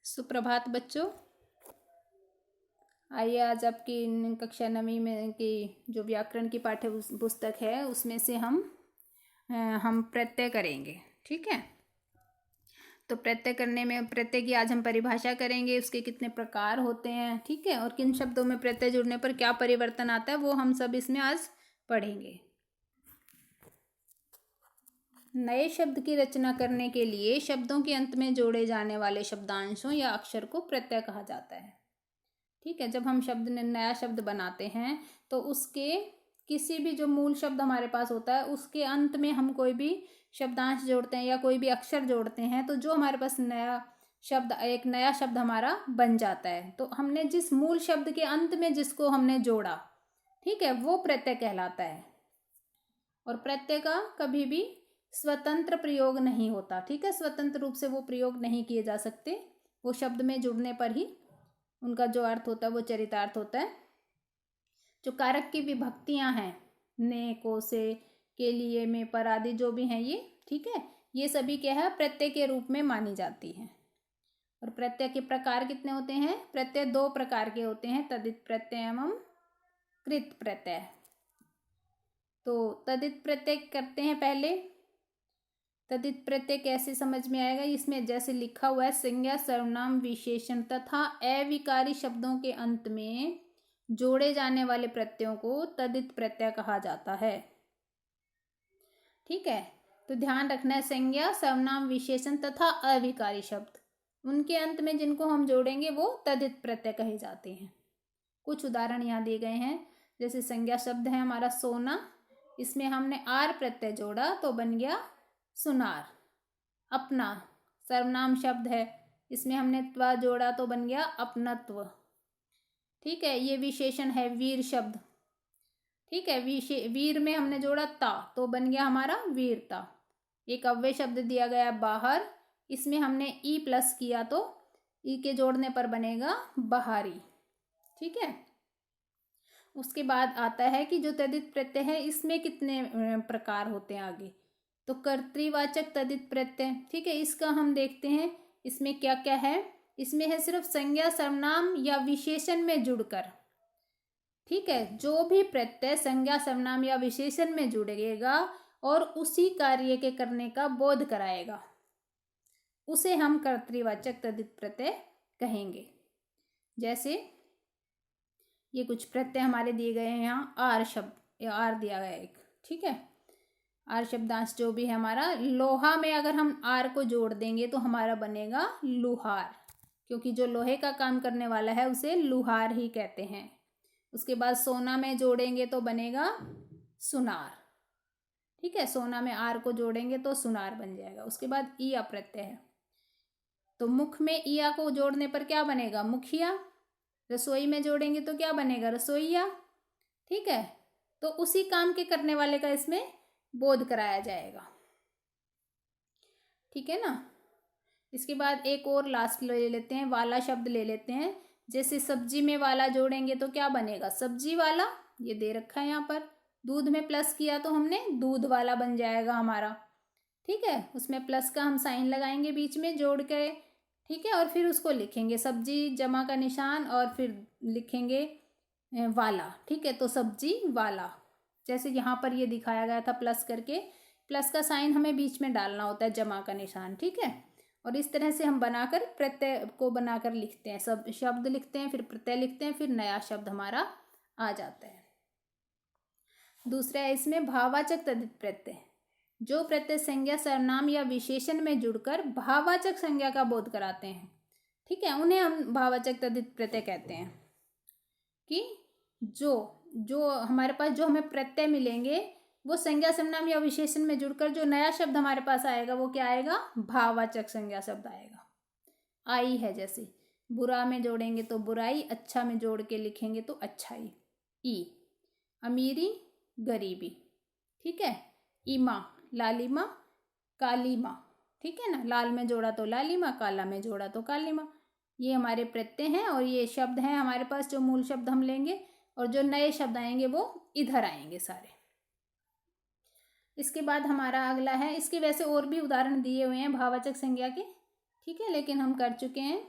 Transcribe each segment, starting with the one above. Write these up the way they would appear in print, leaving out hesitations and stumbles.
सुप्रभात बच्चों। आइए आज आपकी कक्षा 9वीं में की जो व्याकरण की पाठ्य पुस्तक है उसमें से हम प्रत्यय करेंगे। ठीक है, तो प्रत्यय करने में प्रत्यय की आज हम परिभाषा करेंगे, उसके कितने प्रकार होते हैं, ठीक है, और किन शब्दों में प्रत्यय जुड़ने पर क्या परिवर्तन आता है वो हम सब इसमें आज पढ़ेंगे। नए शब्द की रचना करने के लिए शब्दों के अंत में जोड़े जाने वाले शब्दांशों या अक्षर को प्रत्यय कहा जाता है। ठीक है, जब हम नया शब्द बनाते हैं तो उसके किसी भी जो मूल शब्द हमारे पास होता है उसके अंत में हम कोई भी शब्दांश जोड़ते हैं या कोई भी अक्षर जोड़ते हैं तो जो हमारे पास एक नया शब्द हमारा बन जाता है। तो हमने जिस मूल शब्द के अंत में जिसको हमने जोड़ा, ठीक है, वो प्रत्यय कहलाता है। और प्रत्यय का कभी भी स्वतंत्र प्रयोग नहीं होता। ठीक है, स्वतंत्र रूप से वो प्रयोग नहीं किए जा सकते, वो शब्द में जुड़ने पर ही उनका जो अर्थ होता है वो चरितार्थ होता है। जो कारक की विभक्तियां हैं, ने, को, से, के लिए, में, पर आदि जो भी हैं ये, ठीक है, ये सभी क्या है, प्रत्यय के रूप में मानी जाती है। और प्रत्यय के प्रकार कितने होते हैं? प्रत्यय दो प्रकार के होते हैं, तदित प्रत्यय एवं कृत प्रत्यय। तो तदित प्रत्यय करते हैं पहले। तदित प्रत्यय कैसे समझ में आएगा? इसमें जैसे लिखा हुआ है, संज्ञा, सर्वनाम, विशेषण तथा अविकारी शब्दों के अंत में जोड़े जाने वाले प्रत्ययों को तदित प्रत्यय कहा जाता है। ठीक है, तो ध्यान रखना है, संज्ञा, सर्वनाम, विशेषण तथा अविकारी शब्द, उनके अंत में जिनको हम जोड़ेंगे वो तदित प्रत्यय कहे जाते हैं। कुछ उदाहरण यहाँ दिए गए हैं। जैसे संज्ञा शब्द है हमारा सोना, इसमें हमने आर प्रत्यय जोड़ा तो बन गया सुनार। अपना सर्वनाम शब्द है, इसमें हमने त्व जोड़ा तो बन गया अपनत्व। ठीक है, ये विशेषण है वीर शब्द। ठीक है, वीर में हमने जोड़ा ता तो बन गया हमारा वीरता। एक अव्यय शब्द दिया गया बाहर, इसमें हमने ई प्लस किया तो ई के जोड़ने पर बनेगा बहारी। ठीक है, उसके बाद आता है कि जो तदित प्रत्यय है इसमें कितने प्रकार होते हैं आगे। तो कर्तृवाचक तदित प्रत्यय, ठीक है, इसका हम देखते हैं इसमें क्या क्या है। इसमें है सिर्फ संज्ञा, सर्वनाम या विशेषण में जुड़कर। ठीक है, जो भी प्रत्यय संज्ञा, सर्वनाम या विशेषण में जुड़ेगा और उसी कार्य के करने का बोध कराएगा, उसे हम कर्तृवाचक तदित प्रत्यय कहेंगे। जैसे ये कुछ प्रत्यय हमारे दिए गए हैं यहाँ, आर शब्द, आर दिया गया एक, ठीक है, आर शब्दांश जो भी है हमारा, लोहा में अगर हम आर को जोड़ देंगे तो हमारा बनेगा लुहार, क्योंकि जो लोहे का काम करने वाला है उसे लुहार ही कहते हैं। उसके बाद सोना में जोड़ेंगे तो बनेगा सुनार। ठीक है, सोना में आर को जोड़ेंगे तो सुनार बन जाएगा। उसके बाद ईया प्रत्यय है, तो मुख में ईया को जोड़ने पर क्या बनेगा? मुखिया। रसोई में जोड़ेंगे तो क्या बनेगा? रसोईया। ठीक है, तो उसी काम के करने वाले का इसमें बोध कराया जाएगा। ठीक है ना। इसके बाद एक और लास्ट ले लेते हैं, वाला शब्द ले लेते हैं। जैसे सब्जी में वाला जोड़ेंगे तो क्या बनेगा? सब्जी वाला, ये दे रखा है यहाँ पर। दूध में प्लस किया तो हमने दूध वाला बन जाएगा हमारा। ठीक है, उसमें प्लस का हम साइन लगाएंगे बीच में जोड़ के, ठीक है, और फिर उसको लिखेंगे सब्जी जमा का निशान और फिर लिखेंगे वाला। ठीक है, तो सब्जी वाला, जैसे यहाँ पर ये दिखाया गया था प्लस करके, प्लस का साइन हमें बीच में डालना होता है, जमा का निशान। ठीक है, और इस तरह से हम बनाकर प्रत्यय को बनाकर लिखते हैं, सब शब्द लिखते हैं, फिर प्रत्यय लिखते हैं, फिर नया शब्द हमारा आ जाता है। दूसरा है इसमें भाववाचक तदित प्रत्यय। जो प्रत्यय संज्ञा, सर्वनाम या विशेषण में जुड़कर भाववाचक संज्ञा का बोध कराते हैं, ठीक है, उन्हें हम भाववाचक तदित प्रत्यय कहते हैं। कि जो हमारे पास जो हमें प्रत्यय मिलेंगे वो संज्ञा, सर्वनाम या विशेषण में जुड़कर जो नया शब्द हमारे पास आएगा वो क्या आएगा? भाववाचक संज्ञा शब्द आएगा। आई है, जैसे बुरा में जोड़ेंगे तो बुराई, अच्छा में जोड़ के लिखेंगे तो अच्छाई। ई, अमीरी, गरीबी। ठीक है, ईमा, लालिमा, कालीमा। ठीक है ना, लाल में जोड़ा तो लालिमा, काला में जोड़ा तो कालीमा। ये हमारे प्रत्यय हैं और ये शब्द हैं हमारे पास, जो मूल शब्द हम लेंगे, और जो नए शब्द आएंगे वो इधर आएंगे सारे। इसके बाद हमारा अगला है, इसके वैसे और भी उदाहरण दिए हुए हैं भाववाचक संज्ञा के, ठीक है, लेकिन हम कर चुके हैं।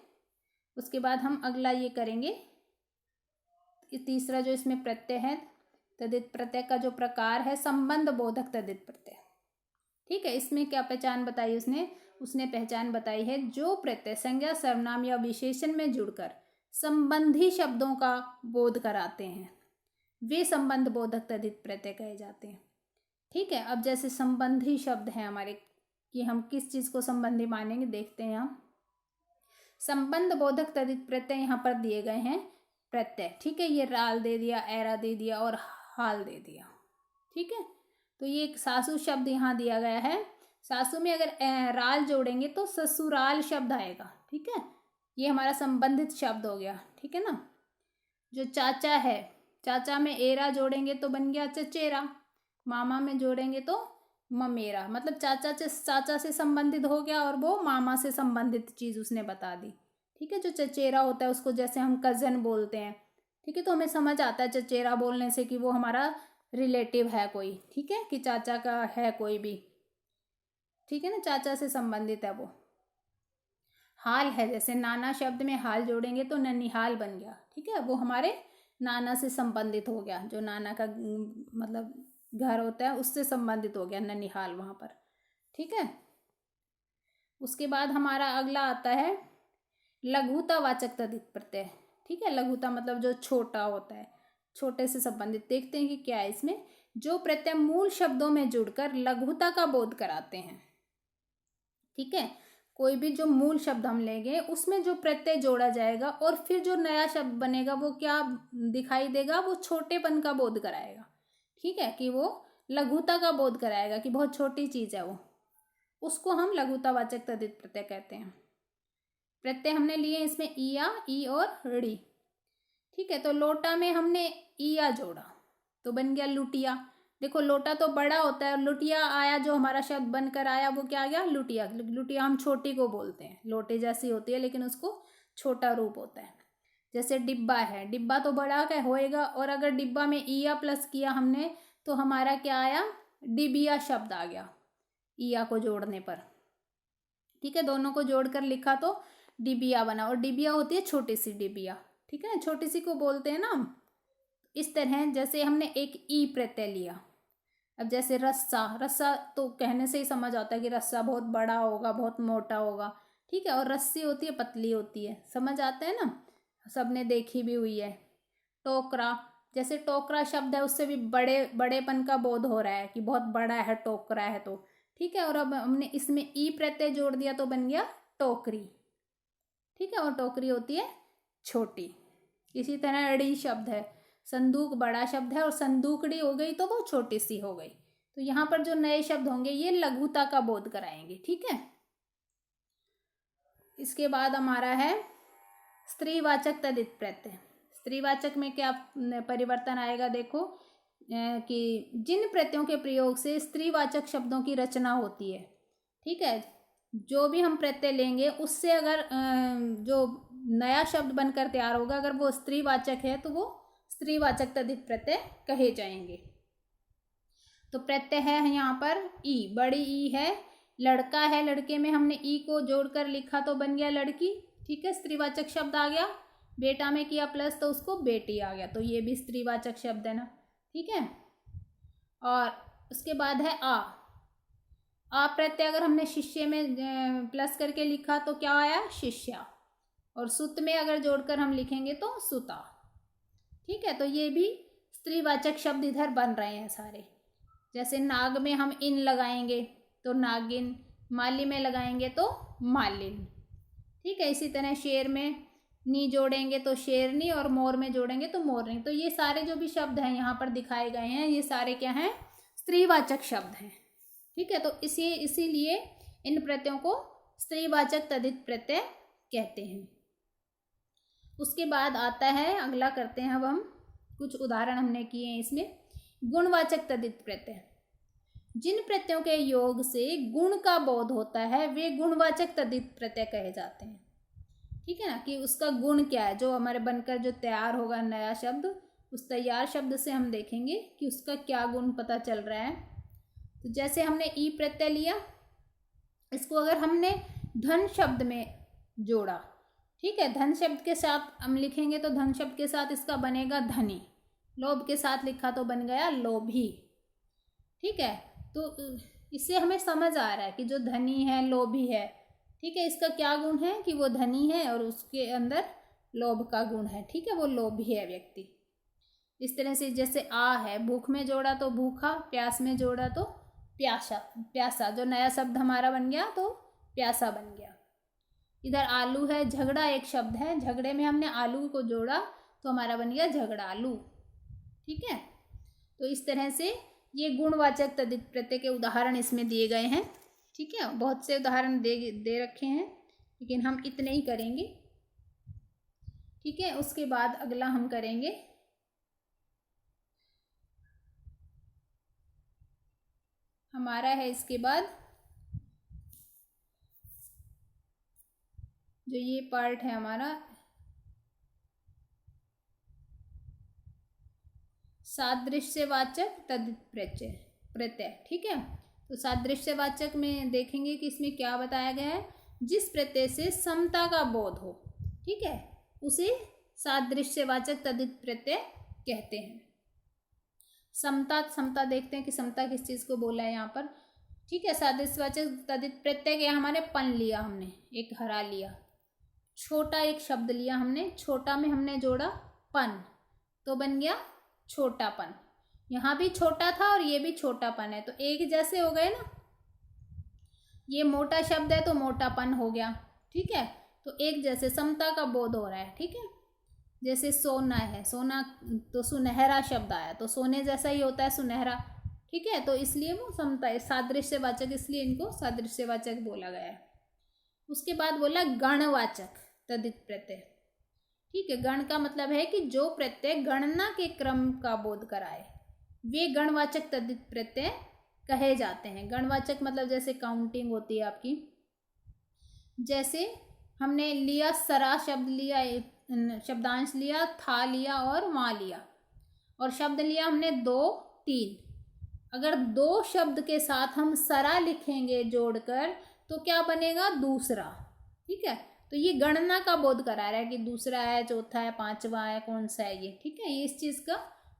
उसके बाद हम अगला ये करेंगे, तीसरा जो इसमें प्रत्यय है, तद्धित प्रत्यय का जो प्रकार है संबंध बोधक तद्धित प्रत्यय। ठीक है, इसमें क्या पहचान बताई उसने पहचान बताई है, जो प्रत्यय संज्ञा सर्वनाम या विशेषण में जुड़कर संबंधी शब्दों का बोध कराते हैं वे संबंध बोधक तद्धित प्रत्यय कहे जाते हैं। ठीक है, अब जैसे संबंधी शब्द हैं हमारे, कि हम किस चीज़ को संबंधी मानेंगे, देखते हैं हम। संबंध बोधक तद्धित प्रत्यय यहाँ पर दिए गए हैं प्रत्यय। ठीक है, ये राल दे दिया, एरा दे दिया और हाल दे दिया। ठीक है, तो ये एक सासु शब्द यहाँ दिया गया है। सासु में अगर राल जोड़ेंगे तो ससुराल शब्द आएगा। ठीक है, ये हमारा संबंधित शब्द हो गया। ठीक है ना। जो चाचा है, चाचा में एरा जोड़ेंगे तो बन गया चचेरा, मामा में जोड़ेंगे तो ममेरा, मतलब चाचा से संबंधित हो गया और वो मामा से संबंधित चीज़ उसने बता दी। ठीक है, जो चचेरा होता है उसको जैसे हम कज़न बोलते हैं। ठीक है, तो हमें समझ आता है चचेरा बोलने से कि वो हमारा रिलेटिव है कोई। ठीक है, कि चाचा का है कोई भी। ठीक है ना, चाचा से संबंधित है वो। हाल है, जैसे नाना शब्द में हाल जोड़ेंगे तो ननिहाल बन गया। ठीक है, वो हमारे नाना से संबंधित हो गया, जो नाना का मतलब घर होता है उससे संबंधित हो गया ननिहाल वहाँ पर। ठीक है, उसके बाद हमारा अगला आता है लघुतावाचक तद्धित प्रत्यय। ठीक है, लघुता मतलब जो छोटा होता है, छोटे से संबंधित। देखते हैं कि क्या है इसमें। जो प्रत्यय मूल शब्दों में जुड़कर लघुता का बोध कराते हैं। ठीक है, कोई भी जो मूल शब्द हम लेंगे उसमें जो प्रत्यय जोड़ा जाएगा और फिर जो नया शब्द बनेगा वो क्या दिखाई देगा, वो छोटेपन का बोध कराएगा। ठीक है, कि वो लघुता का बोध कराएगा कि बहुत छोटी चीज़ है वो, उसको हम लघुतावाचक तद्धित प्रत्यय कहते हैं। प्रत्यय हमने लिए इसमें इया, ई और ड़ी। ठीक है, तो लोटा में हमने इया जोड़ा तो बन गया लुटिया। देखो, लोटा तो बड़ा होता है और लुटिया आया, जो हमारा शब्द बनकर आया वो क्या आ गया, लुटिया। लुटिया हम छोटी को बोलते हैं, लोटे जैसी होती है लेकिन उसको छोटा रूप होता है। जैसे डिब्बा है, डिब्बा तो बड़ा का होएगा और अगर डिब्बा में इया प्लस किया हमने तो हमारा क्या आया, डिबिया शब्द आ गया इया को जोड़ने पर। ठीक है, दोनों को जोड़कर लिखा तो डिबिया बना, और डिबिया होती है छोटी सी डिबिया। ठीक है, छोटी सी को बोलते हैं ना हम। इस तरह जैसे हमने एक ई प्रत्यय लिया। अब जैसे रस्सा, रस्सा तो कहने से ही समझ आता है कि रस्सा बहुत बड़ा होगा, बहुत मोटा होगा। ठीक है, और रस्सी होती है पतली होती है, समझ आता है ना, सबने देखी भी हुई है। टोकरा, जैसे टोकरा शब्द है उससे भी बड़ेपन का बोध हो रहा है कि बहुत बड़ा है टोकरा है तो। ठीक है, और अब हमने इसमें ई प्रत्यय जोड़ दिया तो बन गया टोकरी। ठीक है, और टोकरी होती है छोटी। इसी तरह अड़ी शब्द है, संदूक बड़ा शब्द है और संदूकड़ी हो गई तो वो छोटी सी हो गई। तो यहाँ पर जो नए शब्द होंगे ये लघुता का बोध कराएंगे। ठीक है, इसके बाद हमारा है स्त्रीवाचक तद्धित प्रत्यय। स्त्रीवाचक में क्या परिवर्तन आएगा, देखो कि जिन प्रत्ययों के प्रयोग से स्त्रीवाचक शब्दों की रचना होती है। ठीक है, जो भी हम प्रत्यय लेंगे उससे अगर जो नया शब्द बनकर तैयार होगा अगर वो स्त्रीवाचक है तो वो स्त्रीवाचक तद्धित प्रत्यय कहे जाएंगे। तो प्रत्यय है यहाँ पर ई, बड़ी ई है। लड़का है, लड़के में हमने ई को जोड़कर लिखा तो बन गया लड़की। ठीक है, स्त्रीवाचक शब्द आ गया। बेटा में किया प्लस तो उसको बेटी आ गया, तो ये भी स्त्रीवाचक शब्द है ना। ठीक है, और उसके बाद है आ प्रत्यय अगर हमने शिष्य में प्लस करके लिखा तो क्या आया, शिष्या। और सुत में अगर जोड़कर हम लिखेंगे तो सुता। ठीक है, तो ये भी स्त्रीवाचक शब्द इधर बन रहे हैं सारे। जैसे नाग में हम इन लगाएंगे तो नागिन, माली में लगाएंगे तो मालिन। ठीक है, इसी तरह शेर में नी जोड़ेंगे तो शेरनी और मोर में जोड़ेंगे तो मोरनी। तो ये सारे जो भी शब्द हैं यहाँ पर दिखाए गए हैं ये सारे क्या हैं, स्त्रीवाचक शब्द हैं। ठीक है, तो इसीलिए इन प्रत्ययों को स्त्रीवाचक तद्धित प्रत्यय कहते हैं। उसके बाद आता है अगला, करते हैं अब हम कुछ उदाहरण हमने किए हैं इसमें। गुणवाचक तद्धित प्रत्यय, जिन प्रत्ययों के योग से गुण का बोध होता है वे गुणवाचक तद्धित प्रत्यय कहे जाते हैं। ठीक है ना, कि उसका गुण क्या है, जो हमारे बनकर जो तैयार होगा नया शब्द, उस तैयार शब्द से हम देखेंगे कि उसका क्या गुण पता चल रहा है। तो जैसे हमने ई प्रत्यय लिया, इसको अगर हमने धन शब्द में जोड़ा ठीक है। धन शब्द के साथ हम लिखेंगे तो धन शब्द के साथ इसका बनेगा धनी। लोभ के साथ लिखा तो बन गया लोभी। ठीक है, तो इससे हमें समझ आ रहा है कि जो धनी है लोभी है, ठीक है, इसका क्या गुण है कि वो धनी है और उसके अंदर लोभ का गुण है। ठीक है, वो लोभी है व्यक्ति। इस तरह से जैसे आ है, भूख में जोड़ा तो भूखा, प्यास में जोड़ा तो प्यासा। प्यासा जो नया शब्द हमारा बन गया तो प्यासा बन गया। इधर आलू है, झगड़ा एक शब्द है, झगड़े में हमने आलू को जोड़ा तो हमारा बन गया झगड़ालू। ठीक है, तो इस तरह से ये गुणवाचक तद्धित प्रत्यय के उदाहरण इसमें दिए गए हैं। ठीक है, बहुत से उदाहरण दे रखे हैं, लेकिन हम इतने ही करेंगे। ठीक है, उसके बाद अगला हम करेंगे हमारा है इसके बाद जो ये पार्ट है हमारा सादृश्यवाचक तद्धित प्रत्यय। ठीक है, तो सादृश्यवाचक में देखेंगे कि इसमें क्या बताया गया है। जिस प्रत्यय से समता का बोध हो, ठीक है, उसे सादृश्यवाचक तद्धित प्रत्यय कहते हैं। समता देखते हैं कि समता किस चीज़ को बोला है यहाँ पर। ठीक है, सादृश्यवाचक तद्धित प्रत्यय के हमारे पन लिया, हमने एक हरा लिया, छोटा एक शब्द लिया हमने, छोटा में हमने जोड़ा पन तो बन गया छोटापन। यहाँ भी छोटा था और ये भी छोटापन है तो एक जैसे हो गए ना। ये मोटा शब्द है तो मोटापन हो गया। ठीक है, तो एक जैसे समता का बोध हो रहा है। ठीक है, जैसे सोना है, सोना तो सुनहरा शब्द आया तो सोने जैसा ही होता है सुनहरा। ठीक है, तो इसलिए वो समता है, सादृश्यवाचक, इसलिए इनको सादृश्यवाचक बोला गया है। उसके बाद बोला गणवाचक तद्धित प्रत्यय। ठीक है, गण का मतलब है कि जो प्रत्यय गणना के क्रम का बोध कराए वे गणवाचक तद्धित प्रत्यय कहे जाते हैं। गणवाचक मतलब जैसे काउंटिंग होती है आपकी, जैसे हमने लिया सरा शब्द लिया, शब्दांश लिया, था लिया और माँ लिया, और शब्द लिया हमने 2 3। अगर 2 शब्द के साथ हम सरा लिखेंगे जोड़कर तो क्या बनेगा दूसरा। ठीक है, तो ये गणना का बोध करा रहा है कि दूसरा है, चौथा है, पांचवा है, कौन सा है ये। ठीक है, ये इस चीज़ का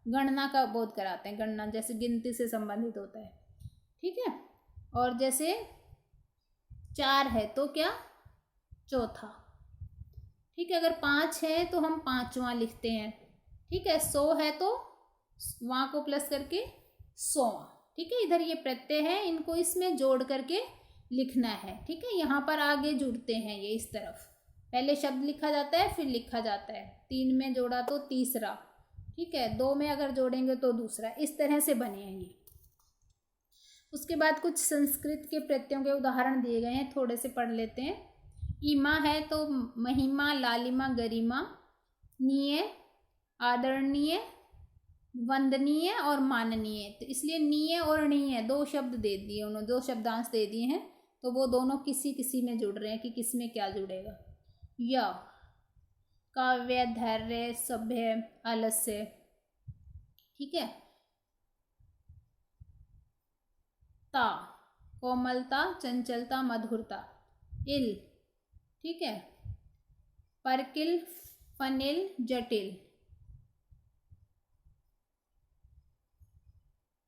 गणना का बोध कराते हैं। गणना जैसे गिनती से संबंधित होता है। ठीक है, और जैसे 4 है तो क्या चौथा। ठीक है, अगर 5 है तो हम 5वां लिखते हैं। ठीक है, 100 है तो वहाँ को प्लस करके 100वां। ठीक है, इधर ये प्रत्यय है, इनको इसमें जोड़ करके लिखना है। ठीक है, यहाँ पर आगे जुड़ते हैं ये इस तरफ, पहले शब्द लिखा जाता है फिर लिखा जाता है। 3 में जोड़ा तो तीसरा। ठीक है, 2 में अगर जोड़ेंगे तो दूसरा। इस तरह से बने हैं ये। उसके बाद कुछ संस्कृत के प्रत्ययों के उदाहरण दिए गए हैं, थोड़े से पढ़ लेते हैं। इमा है तो महिमा, लालिमा, गरिमा, नीय, आदरणीय, वंदनीय और माननीय। तो इसलिए नीय और नीय 2 शब्द दे दिए उन्होंने, 2 शब्दांश दे दिए हैं, तो वो दोनों किसी किसी में जुड़ रहे हैं कि किस में क्या जुड़ेगा। य काव्य, धैर्य, सभ्य, आलस्य। ठीक है, ता कोमलता, चंचलता, मधुरता। इल, ठीक है, परकिल, फनिल, जटिल,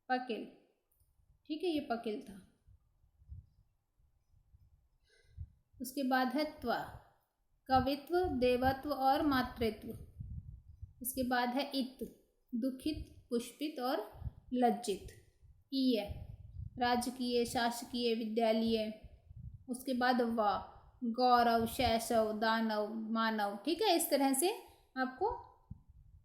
पकिल। ठीक है, ये पकिल था। उसके बाद है त्व, कवित्व, देवत्व और मातृत्व। इसके बाद है इत, दुखित, पुष्पित और लज्जित। ईय, राजकीय, शासकीय, विद्यालय। उसके बाद वा, गौरव, शैशव, दानव, मानव। ठीक है, इस तरह से आपको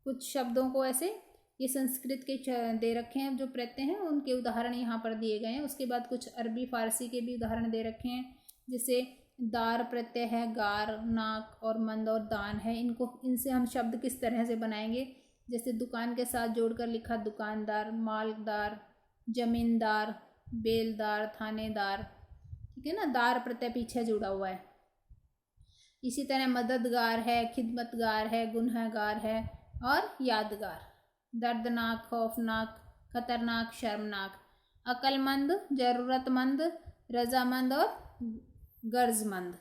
कुछ शब्दों को ऐसे ये संस्कृत के दे रखे हैं, जो प्रत्यय हैं उनके उदाहरण यहाँ पर दिए गए हैं। उसके बाद कुछ अरबी फारसी के भी उदाहरण दे रखे हैं, जैसे दार प्रत्यय है, गार, नाक और मंद और दान है। इनसे हम शब्द किस तरह से बनाएंगे, जैसे दुकान के साथ जोड़कर लिखा दुकानदार, मालदार, जमींदार, बेलदार, थानेदार। ठीक है ना, दार प्रत्यय पीछे जुड़ा हुआ है। इसी तरह मददगार है, खिदमतगार है, गुनहगार है और यादगार। दर्दनाक, खौफनाक, खतरनाक, शर्मनाक, अक्लमंद, जरूरतमंद, रजामंद और गर्जमंद।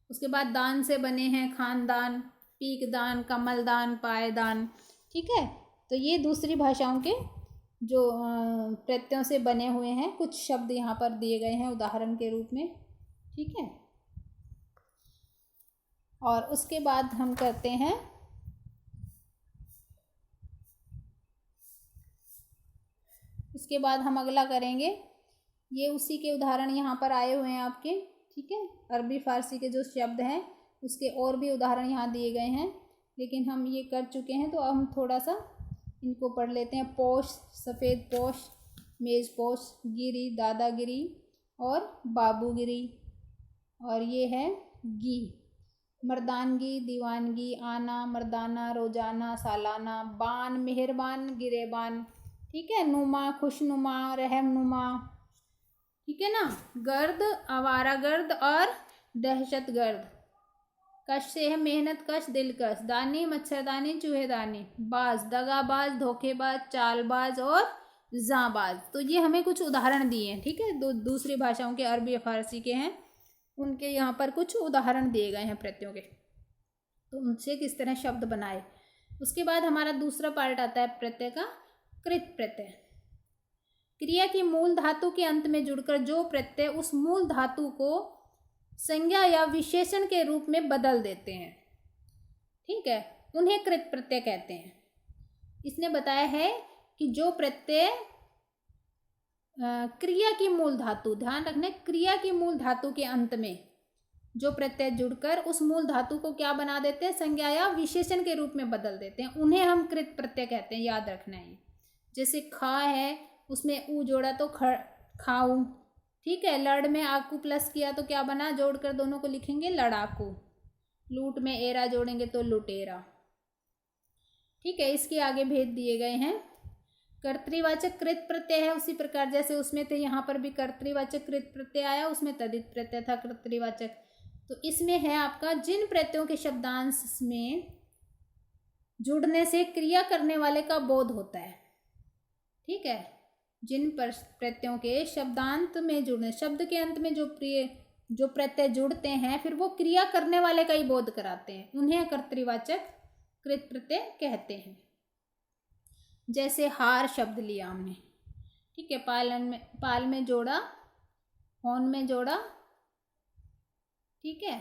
उसके बाद दान से बने हैं खानदान, पीकदान, कमलदान, पायदान। ठीक है, तो ये दूसरी भाषाओं के जो प्रत्ययों से बने हुए हैं कुछ शब्द यहाँ पर दिए गए हैं उदाहरण के रूप में। ठीक है, और उसके बाद हम करते हैं इसके बाद हम अगला करेंगे, ये उसी के उदाहरण यहाँ पर आए हुए हैं आपके। ठीक है, अरबी फारसी के जो शब्द हैं उसके और भी उदाहरण यहाँ दिए गए हैं, लेकिन हम ये कर चुके हैं तो अब हम थोड़ा सा इनको पढ़ लेते हैं। पोश, सफ़ेद पोश, मेज़ पोश, गिरी, दादागिरी और बाबूगिरी। और ये है गी, मर्दानगी, दीवानगी, आना, मर्दाना, रोजाना, सालाना, बान, मेहरबान, गिरेबान। ठीक है, नुमा, खुशनुमा, रहमनुमा। ठीक है ना, गर्द, आवारा गर्द और दहशत गर्द। कश से है मेहनत कश, दिलकश, दानी, मच्छरदानी, चूहेदानी, बाज, दगाबाज, धोखेबाज, चालबाज और जाबाज। तो ये हमें कुछ उदाहरण दिए हैं। ठीक है, दूसरी भाषाओं के, अरबी या फारसी के हैं, उनके यहाँ पर कुछ उदाहरण दिए गए हैं प्रत्ययों के, तो उनसे किस तरह शब्द बनाए। उसके बाद हमारा दूसरा पार्ट आता है प्रत्यय का, कृत प्रत्यय। क्रिया की मूल धातु के अंत में जुड़कर जो प्रत्यय उस मूल धातु को संज्ञा या विशेषण के रूप में बदल देते हैं, ठीक है, उन्हें कृत प्रत्यय कहते हैं। इसने बताया है कि जो प्रत्यय क्रिया की मूल धातु, ध्यान रखना, क्रिया की मूल धातु के अंत में जो प्रत्यय जुड़कर उस मूल धातु को क्या बना देते हैं, संज्ञा या विशेषण के रूप में बदल देते हैं, उन्हें हम कृत प्रत्यय कहते हैं। याद रखना है। जैसे खा है, उसमें ऊ जोड़ा तो खाऊ। ठीक है, लड़ में आकू प्लस किया तो क्या बना, जोड़कर दोनों को लिखेंगे लड़ाकू। लूट में एरा जोड़ेंगे तो लुटेरा। ठीक है, इसके आगे भेद दिए गए हैं। कर्तृवाचक कृत प्रत्यय है, उसी प्रकार जैसे उसमें थे यहाँ पर भी कर्तृवाचक कृत प्रत्यय आया, उसमें तदित प्रत्यय था कर्तृवाचक। तो इसमें है आपका जिन प्रत्ययों के शब्दांश में जुड़ने से क्रिया करने वाले का बोध होता है। ठीक है, जिन प्रत्ययों के शब्दांत में जुड़ने, शब्द के अंत में जो प्रत्यय जुड़ते हैं फिर वो क्रिया करने वाले का ही बोध कराते हैं, उन्हें कर्तृवाचक कृत प्रत्यय कहते हैं। जैसे हार शब्द लिया हमने, ठीक है, पाल में जोड़ा, होन में जोड़ा। ठीक है,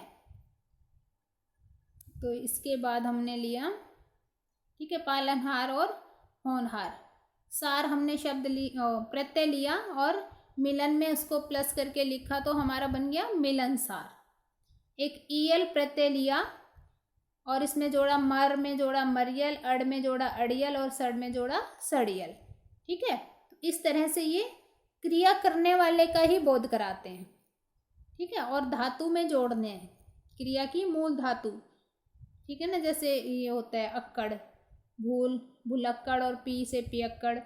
तो इसके बाद हमने लिया, ठीक है, पालनहार और होनहार। सार हमने शब्द प्रत्यय लिया और मिलन में उसको प्लस करके लिखा तो हमारा बन गया मिलनसार। एक ईयल प्रत्यय लिया और इसमें जोड़ा मर में जोड़ा मरियल, अड़ में जोड़ा अड़ियल और सड़ में जोड़ा सड़ियल। ठीक है, तो इस तरह से ये क्रिया करने वाले का ही बोध कराते हैं। ठीक है, और धातु में जोड़ने हैं, क्रिया की मूल धातु। ठीक है ना, जैसे ये होता है अक्कड़, भूल, भुलक्कड़ और पी से पियक्कड़,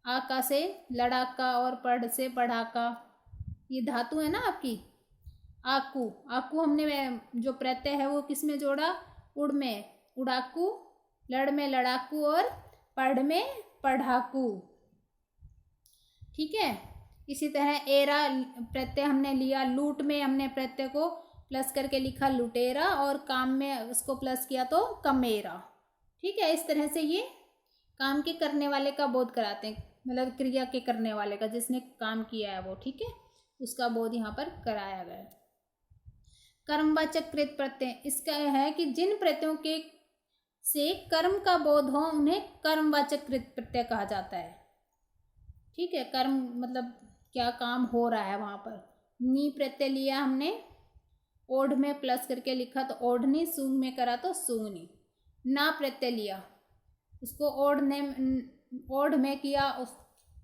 आका से लड़ाका और पढ़ से पढ़ाका। ये धातु है ना आपकी। आकू, आकू हमने जो प्रत्यय है वो किस में जोड़ा, उड़ में उड़ाकू, लड़ में लड़ाकू और पढ़ में पढ़ाकू। ठीक है, इसी तरह एरा प्रत्यय हमने लिया, लूट में हमने प्रत्यय को प्लस करके लिखा लुटेरा और काम में उसको प्लस किया तो कमेरा। ठीक है, इस तरह से ये काम के करने वाले का बोध कराते हैं, मतलब क्रिया के करने वाले का, जिसने काम किया है वो। ठीक है, उसका बोध यहाँ पर कराया गया है। कर्मवाचक कृत प्रत्यय, इसका है कि जिन प्रत्ययों के से कर्म का बोध हो उन्हें कर्मवाचक कृत प्रत्यय कहा जाता है। ठीक है, कर्म मतलब क्या काम हो रहा है वहाँ पर। नी प्रत्यय लिया हमने, ओढ़ में प्लस करके लिखा तो ओढ़नी, सूंग में करा तो सूंगनी। ना प्रत्यय लिया, उसको ओढ़ में किया उस,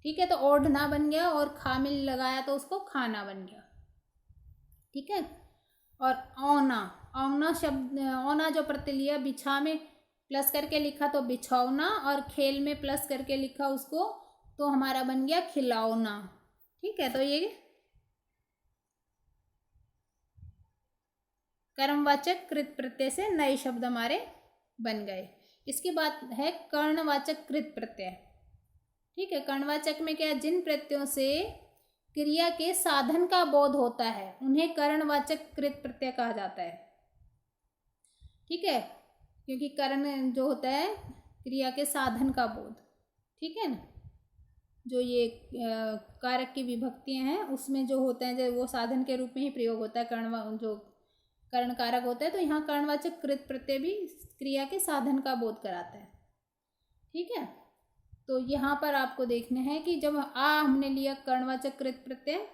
ठीक है, तो ओढ़ना बन गया, और खा में लगाया तो उसको खाना बन गया। ठीक है, और औना, औना शब्द, औना जो प्रत्यय लिया, बिछा में प्लस करके लिखा तो बिछौना, और खेल में प्लस करके लिखा उसको तो हमारा बन गया खिलौना। ठीक है, तो ये कर्मवाचक कृत प्रत्यय से नए शब्द हमारे बन गए। इसके बाद है कर्णवाचक कृत प्रत्यय। ठीक है, कर्णवाचक में क्या, जिन प्रत्ययों से क्रिया के साधन का बोध होता है उन्हें कर्णवाचक कृत प्रत्यय कहा जाता है। ठीक है, क्योंकि करण जो होता है क्रिया के साधन का बोध, ठीक है ना। जो ये कारक की विभक्तियां हैं उसमें जो होते हैं जो वो साधन के रूप में ही प्रयोग होता है, जो कर्ण कारक होता है, तो यहाँ कर्णवाचक कृत प्रत्यय भी क्रिया के साधन का बोध कराता है, ठीक है। तो यहाँ पर आपको देखना है कि जब हमने लिया कर्णवाचक कृत प्रत्यय,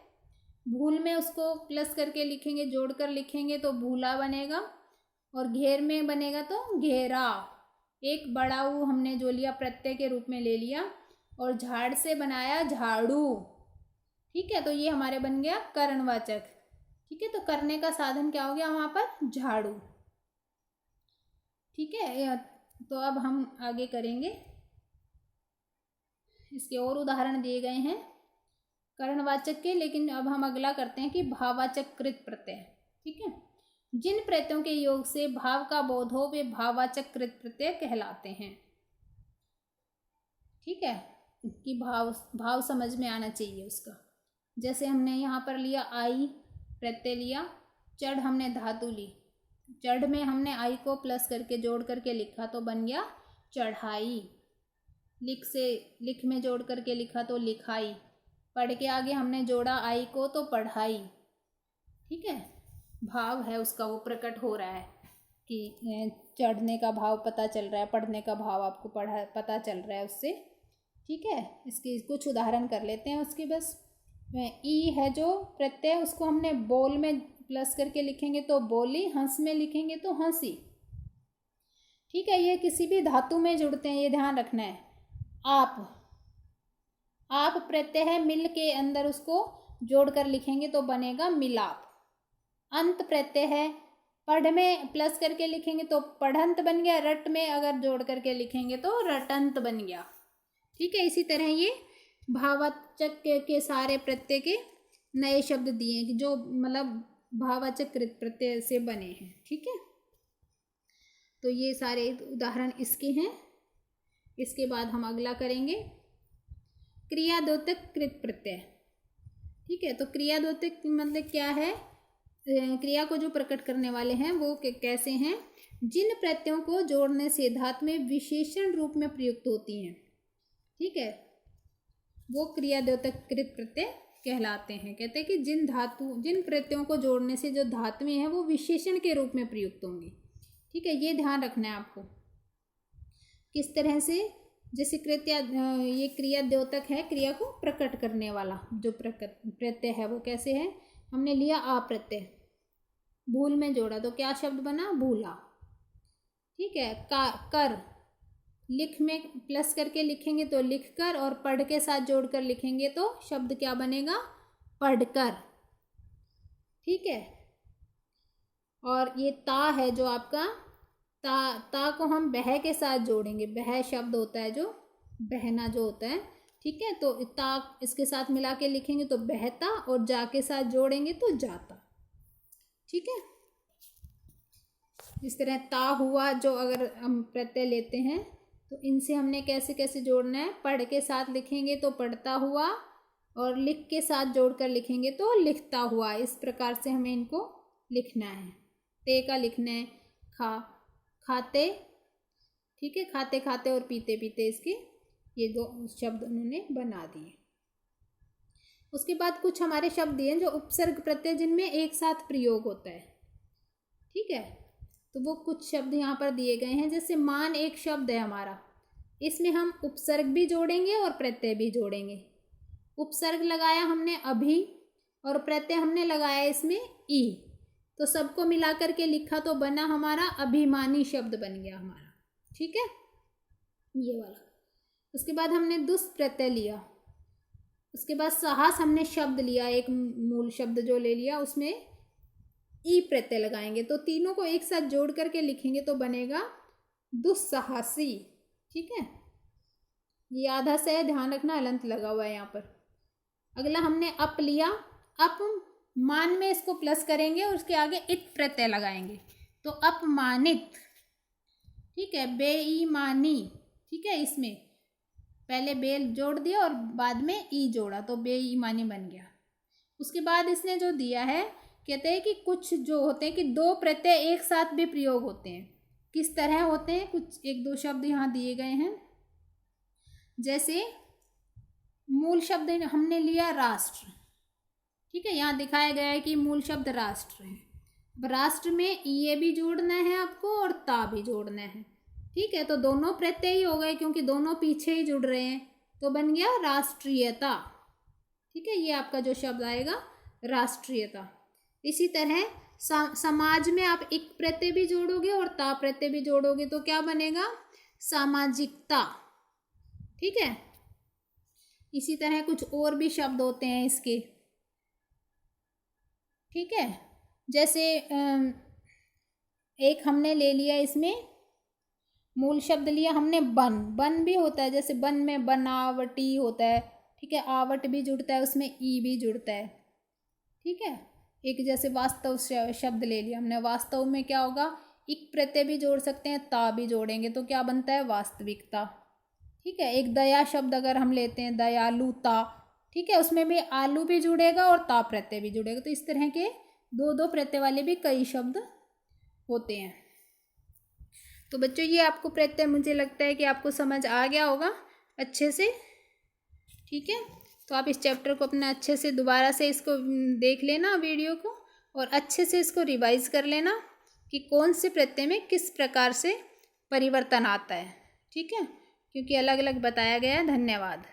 भूल में उसको प्लस करके लिखेंगे, जोड़कर लिखेंगे तो भूला बनेगा, और घेर में बनेगा तो घेरा। एक बड़ा ऊ हमने जो लिया प्रत्यय के रूप में ले लिया, और झाड़ से बनाया झाड़ू, ठीक है। तो ये हमारे बन गया कर्णवाचक, ठीक है। तो करने का साधन क्या हो गया वहाँ पर, झाड़ू, ठीक है। तो अब हम आगे करेंगे, इसके और उदाहरण दिए गए हैं कर्णवाचक के, लेकिन अब हम अगला करते हैं कि भाववाचक कृत प्रत्यय, ठीक है। जिन प्रत्ययों के योग से भाव का बोध हो वे भाववाचक कृत प्रत्यय कहलाते हैं, ठीक है, कि भाव समझ में आना चाहिए उसका। जैसे हमने यहाँ पर लिया आई प्रत्यय लिया, चढ़ हमने धातु ली, चढ़ में हमने आई को प्लस करके जोड़ करके लिखा तो बन गया चढ़ाई, लिख से लिख में जोड़ करके लिखा तो लिखाई, पढ़ के आगे हमने जोड़ा आई को तो पढ़ाई, ठीक है। भाव है उसका वो प्रकट हो रहा है कि चढ़ने का भाव पता चल रहा है, पढ़ने का भाव आपको पता चल रहा है उससे, ठीक है। इसकी कुछ उदाहरण कर लेते हैं उसकी। बस ई है जो प्रत्यय, उसको हमने बोल में प्लस करके लिखेंगे तो बोली, हंस में लिखेंगे तो हंसी, ठीक है। ये किसी भी धातु में जुड़ते हैं, ये ध्यान रखना है। आप प्रत्यय है, मिल के अंदर उसको जोड़कर लिखेंगे तो बनेगा मिलाप। अंत प्रत्यय है, पढ़ में प्लस करके लिखेंगे तो पढ़ंत बन गया, रट में अगर जोड़ करके लिखेंगे तो रटंत बन गया, ठीक है। इसी तरह ये भाववाचक के सारे प्रत्यय के नए शब्द दिए हैं जो मतलब भाववाचक कृत प्रत्यय से बने हैं, ठीक है। तो ये सारे उदाहरण इसके हैं। इसके बाद हम अगला करेंगे क्रियाद्योतक कृत प्रत्यय, ठीक है। तो क्रियाद्योतक मतलब क्या है, क्रिया को जो प्रकट करने वाले हैं वो कैसे हैं, जिन प्रत्ययों को जोड़ने से धातु में विशेषण रूप में प्रयुक्त होती हैं, ठीक है, वो क्रियाद्योतक कृत प्रत्यय कहलाते हैं। कहते हैं कि जिन प्रत्ययों को जोड़ने से जो धातुएं हैं वो विशेषण के रूप में प्रयुक्त होंगी, ठीक है। ये ध्यान रखना है आपको। किस तरह से, जैसे ये क्रियाद्योतक है, क्रिया को प्रकट करने वाला जो प्रत्यय है वो कैसे है, हमने लिया आ प्रत्यय, भूल में जोड़ा तो क्या शब्द बना, भूला, ठीक है। कर, लिख में प्लस करके लिखेंगे तो लिख कर, और पढ़ के साथ जोड़कर लिखेंगे तो शब्द क्या बनेगा, पढ़कर, ठीक है। और ये ता है जो आपका, ता को हम बह के साथ जोड़ेंगे, बह शब्द होता है जो बहना जो होता है, ठीक है। तो ता इसके साथ मिला के लिखेंगे तो बहता, और जा के साथ जोड़ेंगे तो जाता, ठीक है। इस तरह ता हुआ जो अगर हम प्रत्यय लेते हैं तो इनसे हमने कैसे कैसे जोड़ना है, पढ़ के साथ लिखेंगे तो पढ़ता हुआ, और लिख के साथ जोड़कर लिखेंगे तो लिखता हुआ। इस प्रकार से हमें इनको लिखना है। ते का लिखना है खाते, ठीक है, खाते खाते और पीते पीते, इसके ये दो शब्द उन्होंने बना दिए। उसके बाद कुछ हमारे शब्द दिए जो उपसर्ग प्रत्यय जिनमें एक साथ प्रयोग होता है, ठीक है। तो वो कुछ शब्द यहाँ पर दिए गए हैं। जैसे मान एक शब्द है हमारा, इसमें हम उपसर्ग भी जोड़ेंगे और प्रत्यय भी जोड़ेंगे। उपसर्ग लगाया हमने अभी, और प्रत्यय हमने लगाया इसमें ई, तो सबको मिला करके लिखा तो बना हमारा अभिमानी शब्द बन गया हमारा, ठीक है, ये वाला। उसके बाद हमने दुष् प्रत्यय लिया, उसके बाद साहस हमने शब्द लिया, एक मूल शब्द जो ले लिया उसमें ई प्रत्यय लगाएंगे, तो तीनों को एक साथ जोड़ करके लिखेंगे तो बनेगा दुस्साहसी, ठीक है। ये आधा से ध्यान रखना, अलंत लगा हुआ है यहाँ पर। अगला हमने अप लिया, अप मान में इसको प्लस करेंगे और उसके आगे इत प्रत्यय लगाएंगे तो अपमानित, ठीक है। बेईमानी, ठीक है, इसमें पहले बेल जोड़ दिया और बाद में ई जोड़ा तो बेईमानी बन गया। उसके बाद इसने जो दिया है, कहते हैं कि कुछ जो होते हैं कि दो प्रत्यय एक साथ भी प्रयोग होते हैं, किस तरह होते हैं, कुछ एक दो शब्द यहाँ दिए गए हैं। जैसे मूल शब्द हमने लिया राष्ट्र, ठीक है, यहाँ दिखाया गया है कि मूल शब्द राष्ट्र है। अब राष्ट्र में ये भी जोड़ना है आपको और ता भी जोड़ना है, ठीक है। तो दोनों प्रत्यय ही हो गए क्योंकि दोनों पीछे ही जुड़ रहे हैं, तो बन गया राष्ट्रीयता, ठीक है। ये आपका जो शब्द आएगा राष्ट्रीयता। इसी तरह समाज में आप एक प्रत्यय भी जोड़ोगे और ता प्रत्यय भी जोड़ोगे तो क्या बनेगा, सामाजिकता, ठीक है। इसी तरह कुछ और भी शब्द होते हैं इसके, ठीक है। जैसे एक हमने ले लिया, इसमें मूल शब्द लिया हमने वन, वन भी होता है, जैसे वन में बनावटी होता है, ठीक है, आवट भी जुड़ता है, उसमें ई भी जुड़ता है, ठीक है। एक जैसे वास्तव शब्द ले लिया हमने, वास्तव में क्या होगा, एक प्रत्यय भी जोड़ सकते हैं, ता भी जोड़ेंगे तो क्या बनता है, वास्तविकता, ठीक है। एक दया शब्द अगर हम लेते हैं, दयालुता, ठीक है, उसमें भी आलू भी जुड़ेगा और ता प्रत्यय भी जुड़ेगा। तो इस तरह के दो दो प्रत्यय वाले भी कई शब्द होते हैं। तो बच्चों ये आपको प्रत्यय मुझे लगता है कि आपको समझ आ गया होगा अच्छे से, ठीक है। तो आप इस चैप्टर को अपना अच्छे से दोबारा से इसको देख लेना वीडियो को, और अच्छे से इसको रिवाइज कर लेना कि कौन से प्रत्यय में किस प्रकार से परिवर्तन आता है, ठीक है, क्योंकि अलग अलग बताया गया है। धन्यवाद।